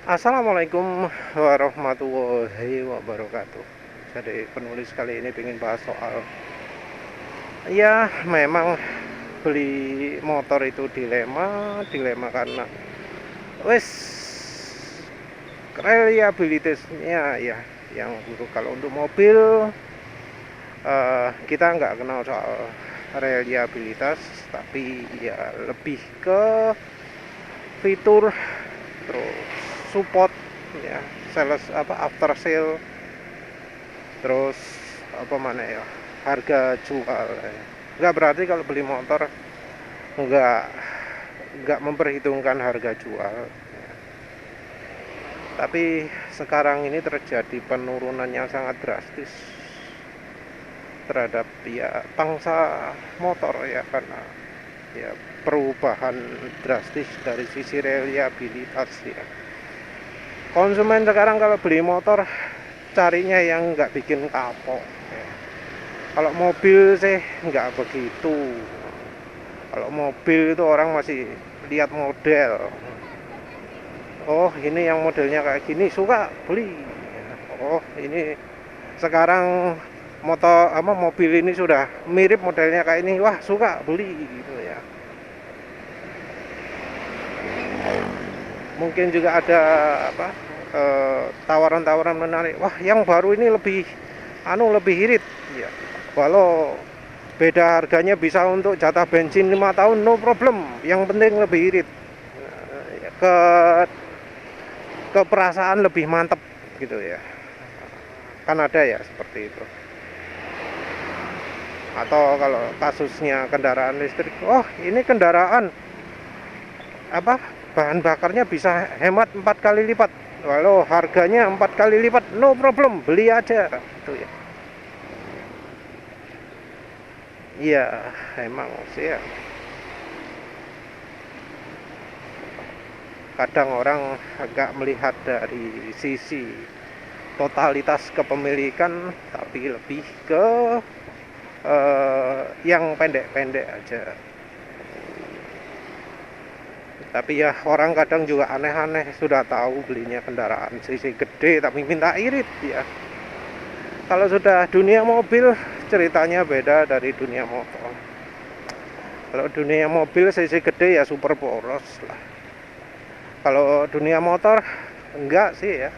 Assalamualaikum warahmatullahi wabarakatuh. Jadi penulis kali ini ingin bahas soal, ya memang beli motor itu dilema karena wes reliabilitasnya ya yang buruk. Kalau untuk mobil kita nggak kenal soal reliabilitas, tapi ya lebih ke fitur, terus support, ya sales apa after sale, terus apa mana ya, harga jual ya. Nggak berarti kalau beli motor nggak nggak memperhitungkan harga jual ya. Tapi sekarang ini terjadi penurunan yang sangat drastis terhadap ya pangsa motor ya, karena ya perubahan drastis dari sisi reliabilitas ya. Konsumen sekarang kalau beli motor carinya yang nggak bikin kapok ya. Kalau mobil sih nggak begitu. Kalau mobil itu orang masih lihat model. Oh ini yang modelnya kayak gini suka beli. Oh ini sekarang mobil ini sudah mirip modelnya kayak ini, wah suka beli gitu ya. Mungkin juga ada apa tawaran-tawaran menarik, wah yang baru ini lebih irit ya. Walau beda harganya bisa untuk jatah bensin 5 tahun, no problem, yang penting lebih irit. ke Keperasaan lebih mantep gitu ya, kan ada ya seperti itu. Atau kalau kasusnya kendaraan listrik, oh ini kendaraan apa bahan bakarnya bisa hemat 4 kali lipat, walau harganya 4 kali lipat, no problem, beli aja gitu ya. Iya emang sih ya, kadang orang agak melihat dari sisi totalitas kepemilikan, tapi lebih ke yang pendek-pendek aja. Tapi ya orang kadang juga aneh-aneh, sudah tahu belinya kendaraan cc gede tapi minta irit ya. Kalau sudah dunia mobil ceritanya beda dari dunia motor. Kalau dunia mobil cc gede ya super poros lah. Kalau dunia motor enggak sih ya.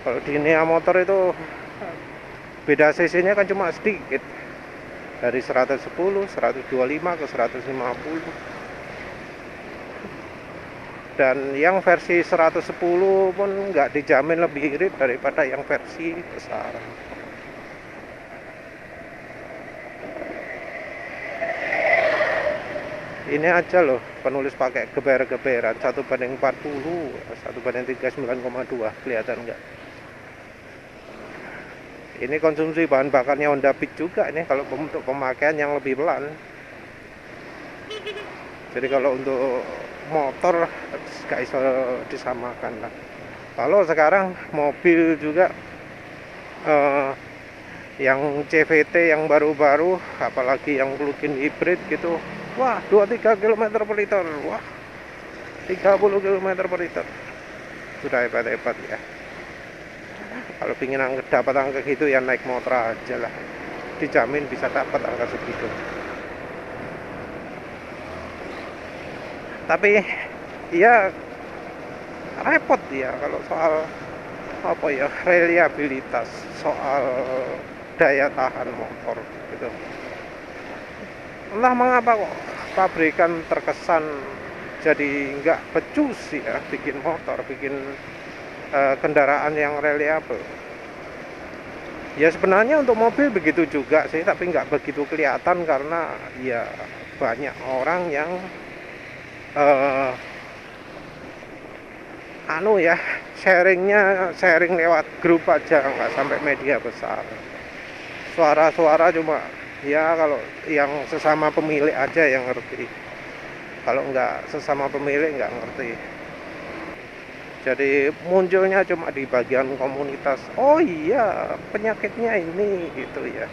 Kalau dunia motor itu beda cc-nya kan cuma sedikit, dari 110, 125 ke 150. Dan yang versi 110 pun nggak dijamin lebih irit daripada yang versi besar. Ini aja loh, penulis pakai geber-geberan 1/40, 1/39,2, kelihatan nggak? Ini konsumsi bahan bakarnya Honda Beat juga ini kalau untuk pemakaian yang lebih pelan. Jadi kalau untuk motor nggak bisa disamakan lah. Kalau sekarang mobil juga eh, yang CVT yang baru-baru, apalagi yang plug-in hybrid gitu, wah 23 km per liter, wah 30 km per liter, sudah hebat-hebat ya. Kalau ingin dapat angka gitu ya naik motor aja lah, dijamin bisa dapat angka segitu. Tapi ya repot ya kalau soal apa ya, reliabilitas, soal daya tahan motor gitu. Entah mengapa kok pabrikan terkesan jadi nggak becus ya bikin motor, bikin kendaraan yang reliable. Ya sebenarnya untuk mobil begitu juga sih, tapi nggak begitu kelihatan karena ya banyak orang yang eh, ya sharing lewat grup aja, nggak sampai media besar. Suara-suara cuma ya kalau yang sesama pemilik aja yang ngerti, kalau nggak sesama pemilik nggak ngerti. Jadi munculnya cuma di bagian komunitas, oh iya penyakitnya ini gitu ya.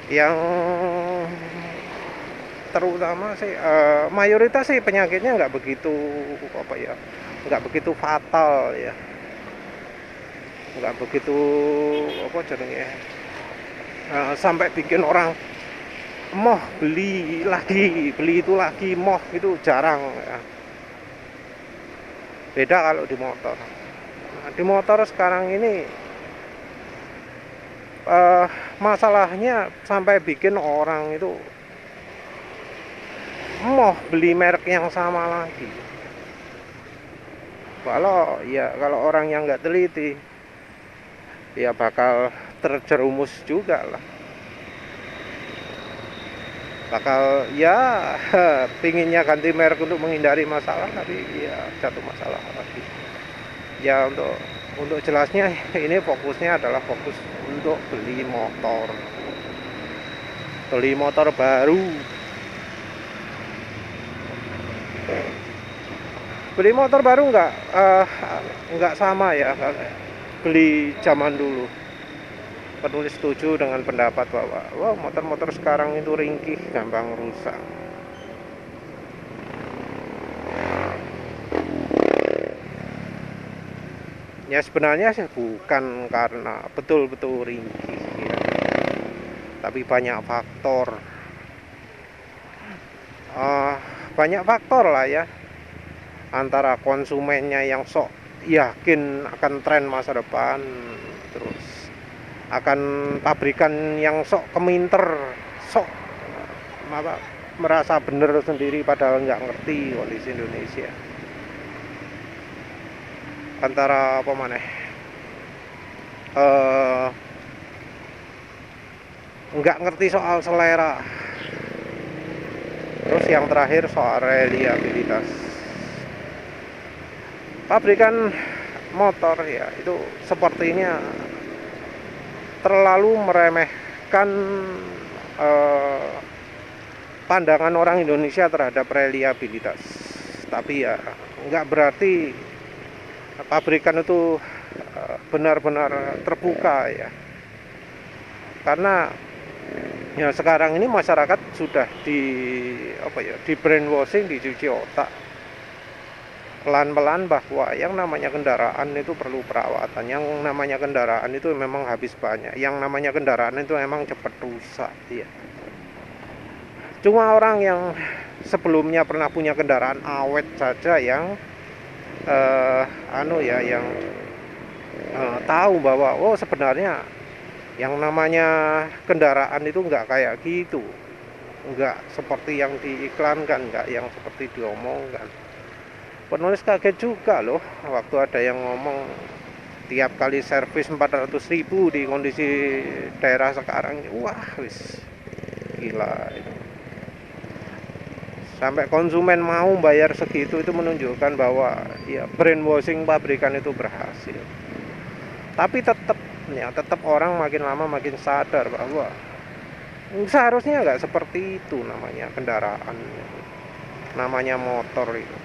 Yang terutama sih mayoritas sih penyakitnya nggak begitu apa ya, nggak begitu fatal ya, nggak begitu apa jenenge sampai bikin orang moh beli itu lagi, moh itu jarang ya. Beda kalau di motor. Nah, di motor sekarang ini masalahnya sampai bikin orang itu moh beli merek yang sama lagi. Kalau orang yang nggak teliti ya bakal terjerumus juga lah, bakal ya pinginnya ganti merek untuk menghindari masalah, tapi ya satu masalah lagi. Ya untuk jelasnya ini fokusnya adalah fokus untuk beli motor baru. Beli motor baru nggak sama ya beli zaman dulu. Penulis setuju dengan pendapat bahwa motor-motor sekarang itu ringkih, gampang rusak. Ya sebenarnya sih bukan karena betul-betul ringkih ya, tapi banyak faktor. Banyak faktor lah ya, antara konsumennya yang sok yakin akan tren masa depan, terus akan pabrikan yang sok keminter, sok merasa bener sendiri padahal nggak ngerti kondisi Indonesia. Antara apa maneh nggak ngerti soal selera, terus yang terakhir soal reliabilitas. Pabrikan motor ya itu sepertinya terlalu meremehkan pandangan orang Indonesia terhadap reliabilitas. Tapi ya nggak berarti pabrikan itu benar-benar terbuka ya, karena ya sekarang ini masyarakat sudah di brainwashing, dicuci otak pelan-pelan bahwa yang namanya kendaraan itu perlu perawatan, yang namanya kendaraan itu memang habis banyak, yang namanya kendaraan itu memang cepat rusak ya. Cuma orang yang sebelumnya pernah punya kendaraan awet saja yang tahu bahwa sebenarnya yang namanya kendaraan itu nggak kayak gitu, nggak seperti yang diiklankan, nggak yang seperti diomongkan. Penulis kaget juga loh waktu ada yang ngomong tiap kali servis 400.000 di kondisi daerah sekarang ini. Wah wis gila itu. Sampai konsumen mau bayar segitu, itu menunjukkan bahwa ya brainwashing pabrikan itu berhasil. Tapi tetap orang makin lama makin sadar bahwa seharusnya nggak seperti itu namanya kendaraan, namanya motor itu.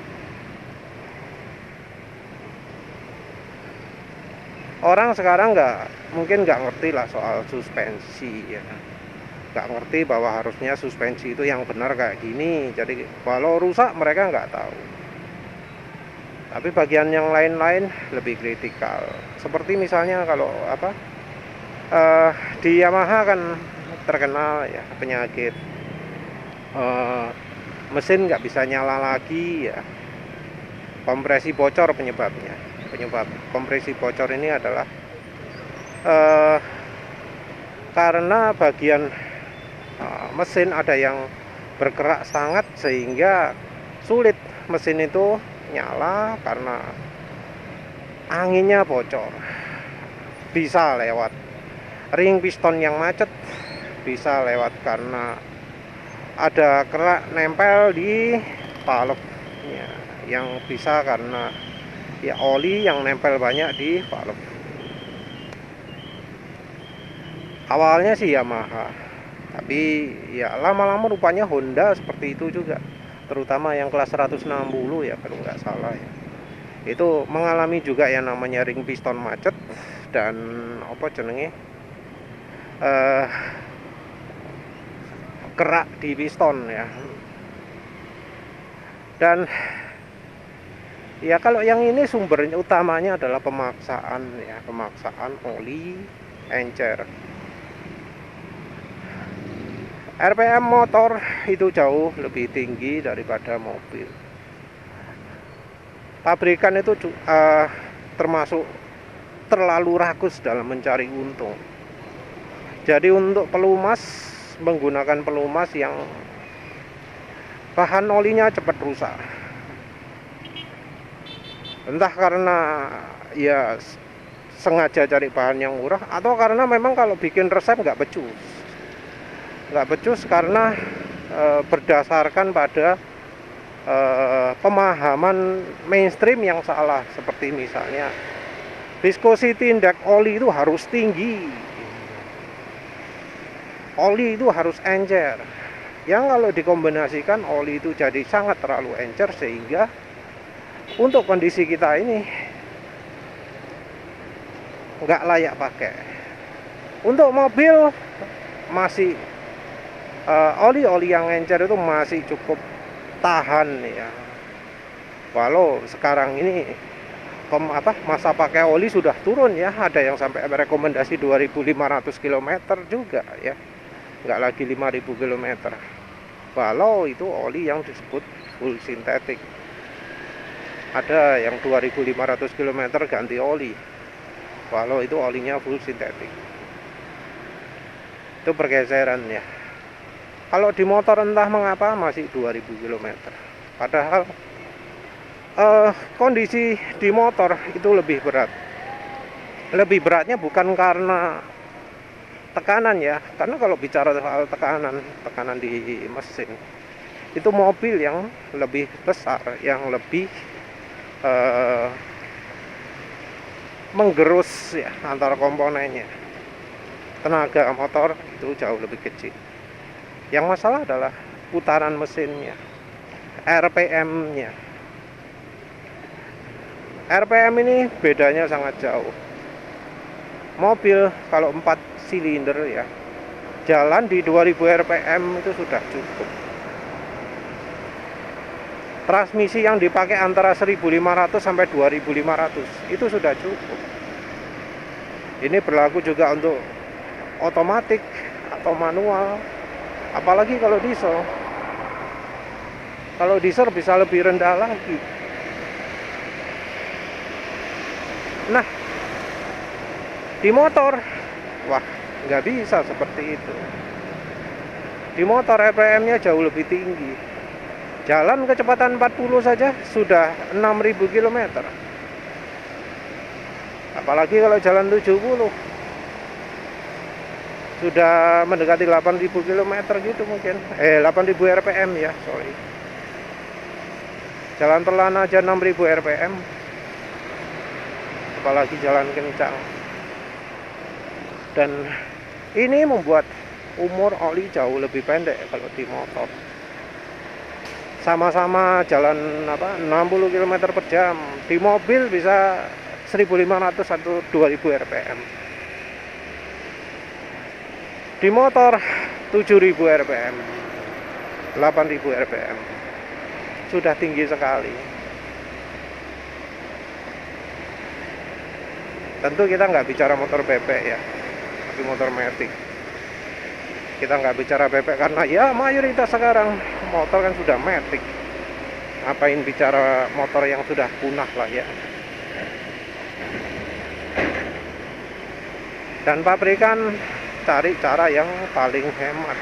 Orang sekarang mungkin nggak ngerti lah soal suspensi ya, nggak ngerti bahwa harusnya suspensi itu yang benar kayak gini. Jadi kalau rusak mereka nggak tahu. Tapi bagian yang lain-lain lebih kritikal. Seperti misalnya kalau di Yamaha kan terkenal ya penyakit mesin nggak bisa nyala lagi ya, kompresi bocor penyebabnya. Penyebab kompresi bocor ini adalah karena bagian mesin ada yang bergerak sangat sehingga sulit mesin itu nyala karena anginnya bocor. Bisa lewat ring piston yang macet, bisa lewat karena ada kerak nempel di valve-nya, yang bisa karena ya oli yang nempel banyak di valve. Awalnya sih Yamaha, tapi ya lama-lama rupanya Honda seperti itu juga, terutama yang kelas 160 ya kalau nggak salah ya. Itu mengalami juga yang namanya ring piston macet dan kerak di piston ya. Dan ya kalau yang ini sumbernya utamanya adalah pemaksaan ya, pemaksaan oli encer. RPM motor itu jauh lebih tinggi daripada mobil. Pabrikan itu termasuk terlalu rakus dalam mencari untung. Jadi untuk pelumas, menggunakan pelumas yang bahan olinya cepat rusak. Entah karena ya sengaja cari bahan yang murah, atau karena memang kalau bikin resep nggak becus karena berdasarkan pada pemahaman mainstream yang salah. Seperti misalnya viscosity index oli itu harus tinggi, oli itu harus encer, yang kalau dikombinasikan oli itu jadi sangat terlalu encer, sehingga untuk kondisi kita ini nggak layak pakai. Untuk mobil masih oli-oli yang encer itu masih cukup tahan ya. Walau sekarang ini masa pakai oli sudah turun ya, ada yang sampai rekomendasi 2.500 km juga ya, nggak lagi 5.000 km. Walau itu oli yang disebut full sintetik. Ada yang 2.500 km ganti oli, walau itu olinya full sintetik. Itu pergeseran ya. Kalau di motor entah mengapa masih 2000 km. Padahal kondisi di motor itu lebih berat. Lebih beratnya bukan karena tekanan ya. Karena kalau bicara soal tekanan di mesin, itu mobil yang lebih besar, yang lebih menggerus ya antara komponennya. Tenaga motor itu jauh lebih kecil. Yang masalah adalah putaran mesinnya, RPM-nya. RPM ini bedanya sangat jauh. Mobil kalau 4 silinder ya, jalan di 2000 RPM itu sudah cukup. Transmisi yang dipakai antara 1500 sampai 2500 itu sudah cukup. Ini berlaku juga untuk otomatis atau manual. Apalagi kalau diesel. Kalau diesel bisa lebih rendah lagi. Nah, di motor, wah, nggak bisa seperti itu. Di motor RPM-nya jauh lebih tinggi. Jalan kecepatan 40 saja sudah 6.000 km. Apalagi kalau jalan 70. Sudah mendekati 8.000 km gitu mungkin. 8.000 RPM ya, sorry. Jalan pelan aja 6.000 RPM. Apalagi jalan kencang. Dan ini membuat umur oli jauh lebih pendek kalau di motor. Sama-sama jalan 60 km per jam. Di mobil bisa 1.500 atau 2.000 RPM. Di motor 7.000 RPM, 8.000 RPM, sudah tinggi sekali. Tentu kita nggak bicara motor bebek ya, tapi motor matic. Kita nggak bicara bebek karena ya mayoritas sekarang motor kan sudah matic. Ngapain bicara motor yang sudah punah lah ya. Dan pabrikan cari cara yang paling hemat.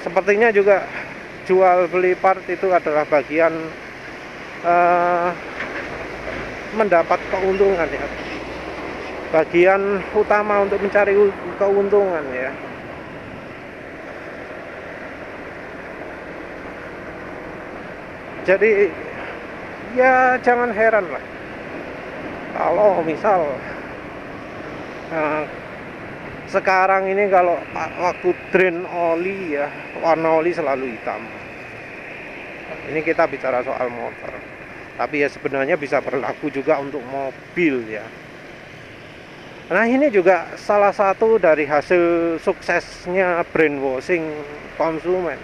Sepertinya juga jual beli part itu adalah bagian mendapat keuntungan ya. Bagian utama untuk mencari keuntungan ya. Jadi ya jangan heran lah kalau misal sekarang ini kalau waktu drain oli ya, warna oli selalu hitam. Ini kita bicara soal motor. Tapi ya sebenarnya bisa berlaku juga untuk mobil ya. Nah ini juga salah satu dari hasil suksesnya brainwashing konsumen.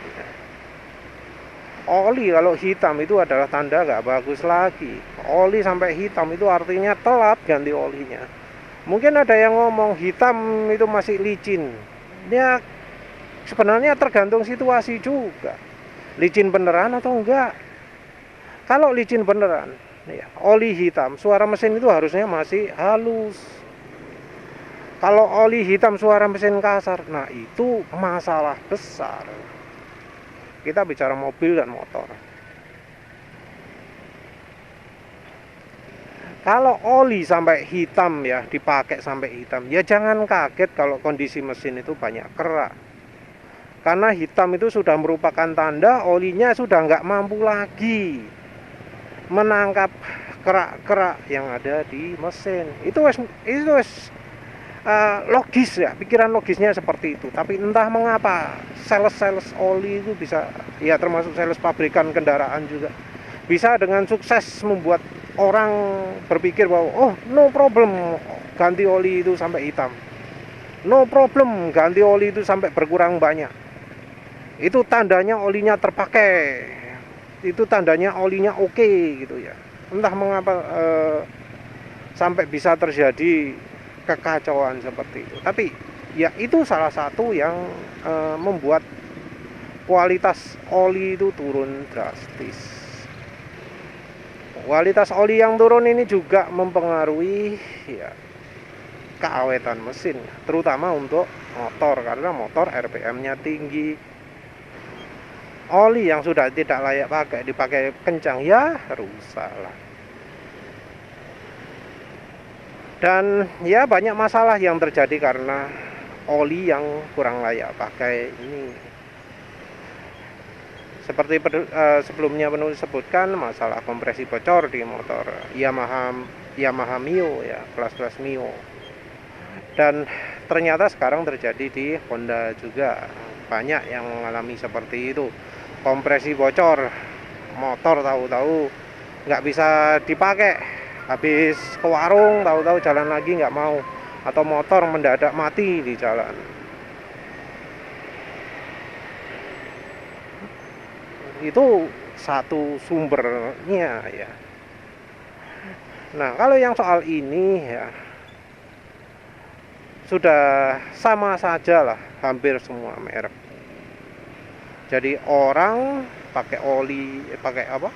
Oli kalau hitam itu adalah tanda nggak bagus lagi. Oli sampai hitam itu artinya telat ganti olinya. Mungkin ada yang ngomong hitam itu masih licin. Ya sebenarnya tergantung situasi juga. Licin beneran atau enggak. Kalau licin beneran, ya, oli hitam, suara mesin itu harusnya masih halus. Kalau oli hitam suara mesin kasar, nah itu masalah besar. Kita bicara mobil dan motor. Kalau oli sampai hitam ya, dipakai sampai hitam, ya jangan kaget kalau kondisi mesin itu banyak kerak. Karena hitam itu sudah merupakan tanda olinya sudah nggak mampu lagi menangkap kerak-kerak yang ada di mesin. Itu logis ya, pikiran logisnya seperti itu. Tapi entah mengapa sales oli itu bisa, ya termasuk sales pabrikan kendaraan juga, bisa dengan sukses membuat orang berpikir bahwa oh no problem ganti oli itu sampai hitam, no problem ganti oli itu sampai berkurang banyak. Itu tandanya olinya terpakai, itu tandanya olinya oke gitu ya. Entah mengapa sampai bisa terjadi kekacauan seperti itu. Tapi ya itu salah satu yang membuat kualitas oli itu turun drastis. Kualitas oli yang turun ini juga mempengaruhi ya keawetan mesin, terutama untuk motor, karena motor RPM-nya tinggi. Oli yang sudah tidak layak pakai dipakai kencang, ya rusak lah. Dan ya banyak masalah yang terjadi karena oli yang kurang layak pakai ini. Seperti sebelumnya penulis sebutkan, masalah kompresi bocor di motor Yamaha Mio ya, kelas-kelas Mio. Dan ternyata sekarang terjadi di Honda juga. Banyak yang mengalami seperti itu. Kompresi bocor, motor tahu-tahu nggak bisa dipakai, habis ke warung tahu-tahu jalan lagi nggak mau, atau motor mendadak mati di jalan. Itu satu sumbernya ya. Nah kalau yang soal ini ya sudah sama saja lah hampir semua merek. Jadi orang pakai oli, pakai apa?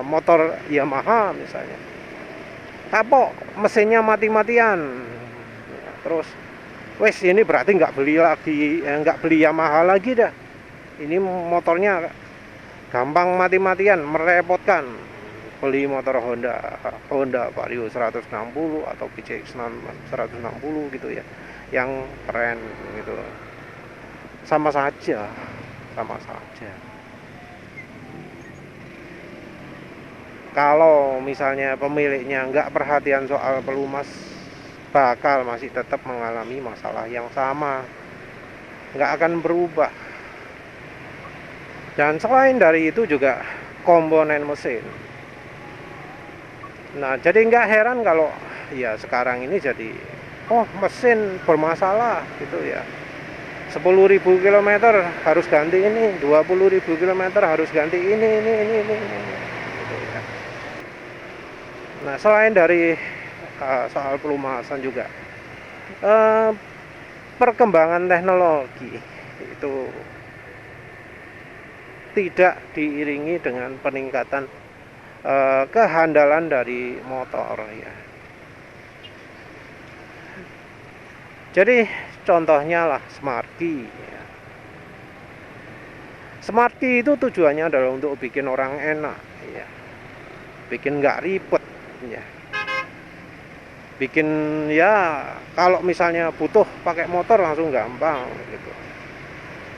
Motor Yamaha misalnya, kapok mesinnya mati-matian. Terus, wes ini berarti nggak beli lagi, nggak beli Yamaha lagi dah. Ini motornya gampang mati-matian, merepotkan. Beli motor Honda Vario 160 atau PCX 160 gitu ya, yang keren gitu. Sama saja. Kalau misalnya pemiliknya nggak perhatian soal pelumas, bakal masih tetap mengalami masalah yang sama, nggak akan berubah. Dan selain dari itu juga komponen mesin. Nah jadi nggak heran kalau ya sekarang ini jadi mesin bermasalah gitu ya. 10.000 km harus ganti ini, 20.000 km harus ganti ini. Gitu ya. Nah selain dari soal pelumasan juga perkembangan teknologi itu tidak diiringi dengan peningkatan kehandalan dari motor ya. Jadi contohnya lah Smart Key ya. Smart Key itu tujuannya adalah untuk bikin orang enak ya, bikin nggak ribet ya, bikin ya kalau misalnya butuh pakai motor langsung gampang gitu.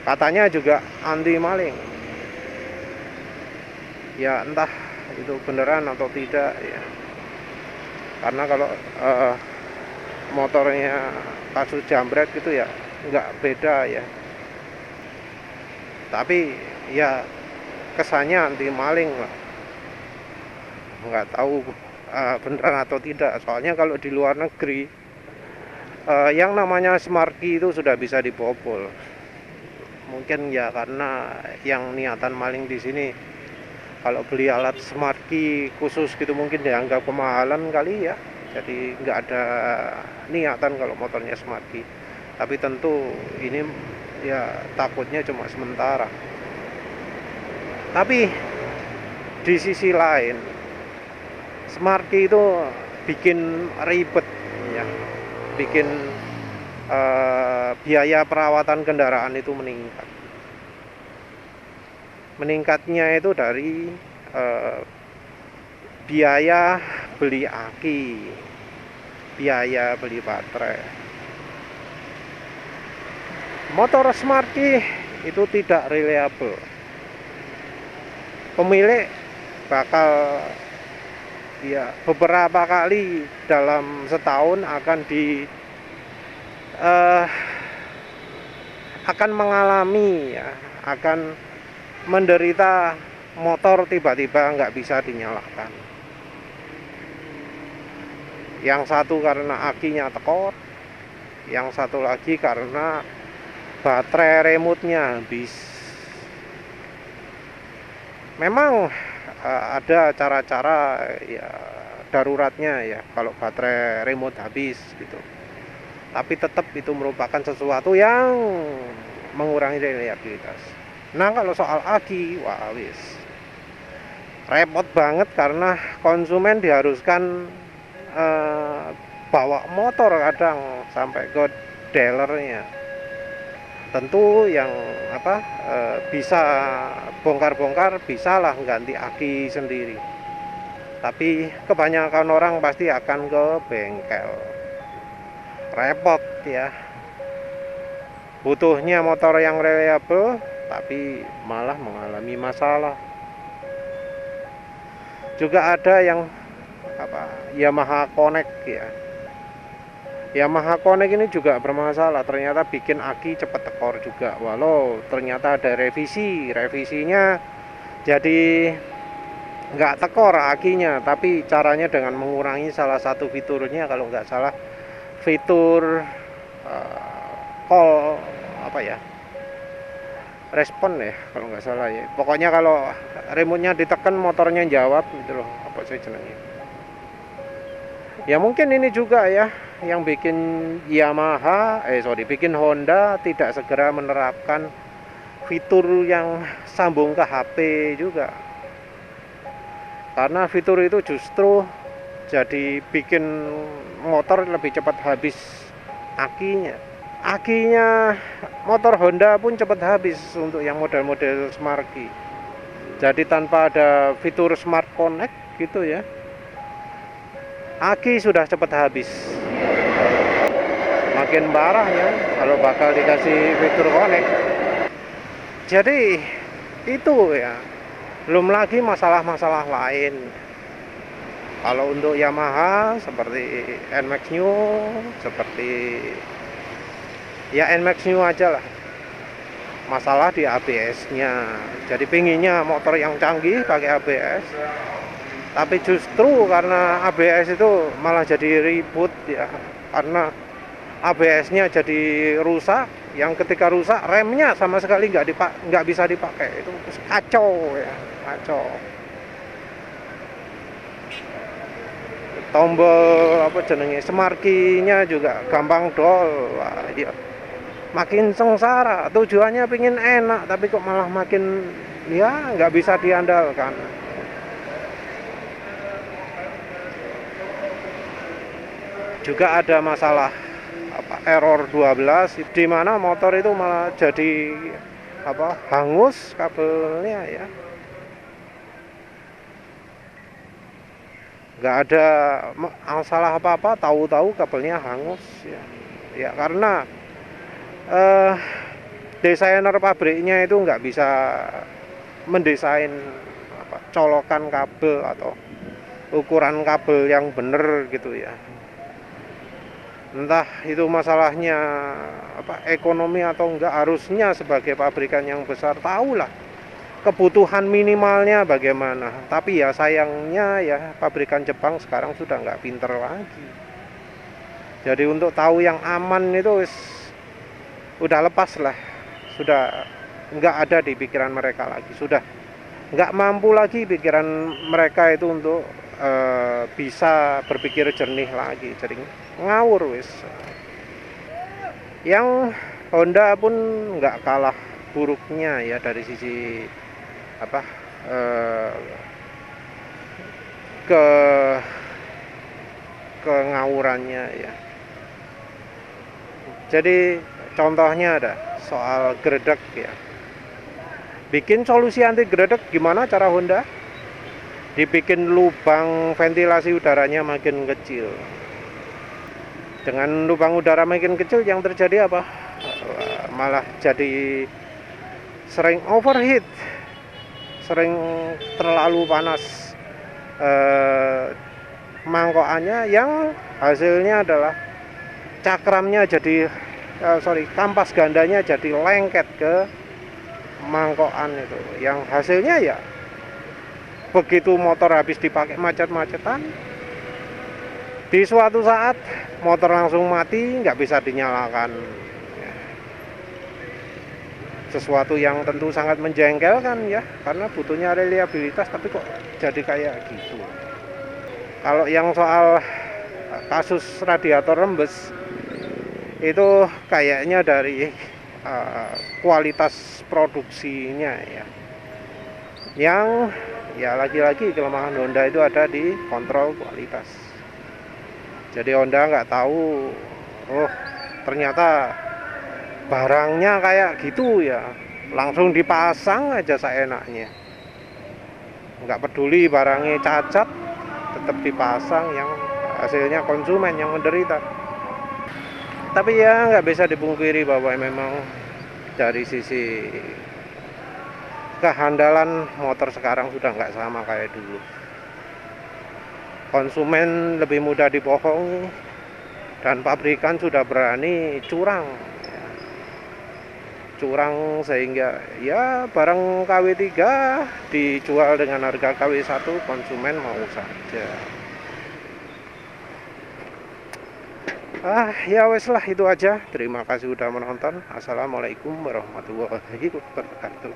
Katanya juga anti maling ya, entah itu beneran atau tidak ya, karena kalau motornya kasus jambret gitu ya nggak beda ya, tapi ya kesannya anti maling lah. Nggak tahu beneran atau tidak, soalnya kalau di luar negeri yang namanya Smart Key itu sudah bisa dibobol. Mungkin ya karena yang niatan maling di sini kalau beli alat smart key khusus gitu mungkin dianggap kemahalan kali ya. Jadi nggak ada niatan kalau motornya smart key. Tapi tentu ini ya takutnya cuma sementara. Tapi di sisi lain smart key itu bikin ribet ya, bikin biaya perawatan kendaraan itu meningkat. Meningkatnya itu dari biaya beli aki, biaya beli baterai. Motor smart key itu tidak reliable. Pemilik bakal ya beberapa kali dalam setahun akan mengalami ya, akan menderita motor tiba-tiba nggak bisa dinyalakan. Yang satu karena akinya tekor, yang satu lagi karena baterai remote-nya habis. Memang ada cara-cara ya daruratnya ya kalau baterai remote habis gitu. Tapi tetap itu merupakan sesuatu yang mengurangi reliabilitas. Nah kalau soal aki, wah wis repot banget karena konsumen diharuskan bawa motor kadang sampai ke dealernya. Tentu yang bisa bongkar-bongkar bisalah ganti aki sendiri. Tapi kebanyakan orang pasti akan ke bengkel. Repot ya. Butuhnya motor yang reliable tapi malah mengalami masalah. Juga ada yang Yamaha Connect ya. Yamaha Connect ini juga bermasalah, ternyata bikin aki cepat tekor juga. Walau ternyata ada revisinya jadi nggak tekor akinya, tapi caranya dengan mengurangi salah satu fiturnya, kalau nggak salah fitur call respon ya kalau nggak salah ya. Pokoknya kalau remote-nya ditekan motornya jawab gitu loh, apa saya jenengnya. Ya mungkin ini juga ya yang bikin bikin Honda tidak segera menerapkan fitur yang sambung ke HP juga. Karena fitur itu justru jadi bikin motor lebih cepat habis akinya. Akinya motor Honda pun cepat habis untuk yang model-model smart key. Jadi tanpa ada fitur smart connect gitu ya, aki sudah cepat habis. Makin parah ya kalau bakal dikasih fitur connect. Jadi itu ya, belum lagi masalah-masalah lain. Kalau untuk Yamaha seperti NMAX New, seperti ya NMAX New aja lah, masalah di ABS-nya. Jadi pinginnya motor yang canggih pakai ABS, tapi justru karena ABS itu malah jadi ribut ya, karena ABS-nya jadi rusak. Yang ketika rusak remnya sama sekali nggak bisa dipakai, itu kacau ya, kacau. Tombol smart key-nya juga gampang dol. Wah, ya. Makin sengsara, tujuannya pingin enak tapi kok malah makin ya nggak bisa diandalkan. Juga ada masalah error 12 di mana motor itu malah jadi hangus kabelnya ya. Nggak ada masalah apa-apa, tahu-tahu kabelnya hangus ya. Ya karena desainer pabriknya itu nggak bisa mendesain colokan kabel atau ukuran kabel yang bener gitu ya. Entah itu masalahnya ekonomi atau enggak, harusnya sebagai pabrikan yang besar tahulah kebutuhan minimalnya bagaimana. Tapi ya sayangnya ya pabrikan Jepang sekarang sudah nggak pinter lagi. Jadi untuk tahu yang aman itu udah lepas lah, sudah nggak ada di pikiran mereka lagi, sudah nggak mampu lagi pikiran mereka itu untuk bisa berpikir jernih lagi, jadi ngawur wis. Yang Honda pun nggak kalah buruknya ya dari sisi apa eh, ke kengawurannya ya. Jadi contohnya ada soal gredek ya. Bikin solusi anti gredek gimana cara Honda? Dibikin lubang ventilasi udaranya makin kecil. Dengan lubang udara makin kecil yang terjadi apa? Malah jadi sering overheat, sering terlalu panas mangkokannya, yang hasilnya adalah cakramnya jadi kampas gandanya jadi lengket ke mangkokan itu, yang hasilnya ya begitu motor habis dipakai macet-macetan, di suatu saat motor langsung mati, nggak bisa dinyalakan. Sesuatu yang tentu sangat menjengkelkan ya, karena butuhnya reliabilitas, tapi kok jadi kayak gitu. Kalau yang soal kasus radiator rembes itu kayaknya dari kualitas produksinya ya, yang ya lagi-lagi kelemahan Honda itu ada di kontrol kualitas. Jadi Honda nggak tahu, oh ternyata barangnya kayak gitu ya, langsung dipasang aja seenaknya, nggak peduli barangnya cacat, tetap dipasang, yang hasilnya konsumen yang menderita. Tapi ya nggak bisa dipungkiri bahwa memang dari sisi kehandalan motor sekarang sudah nggak sama kayak dulu. Konsumen lebih mudah dibohong, dan pabrikan sudah berani curang, sehingga ya barang KW3 dijual dengan harga KW1, konsumen mau saja. Ya wes lah, itu aja. Terima kasih sudah menonton. Assalamualaikum warahmatullahi wabarakatuh.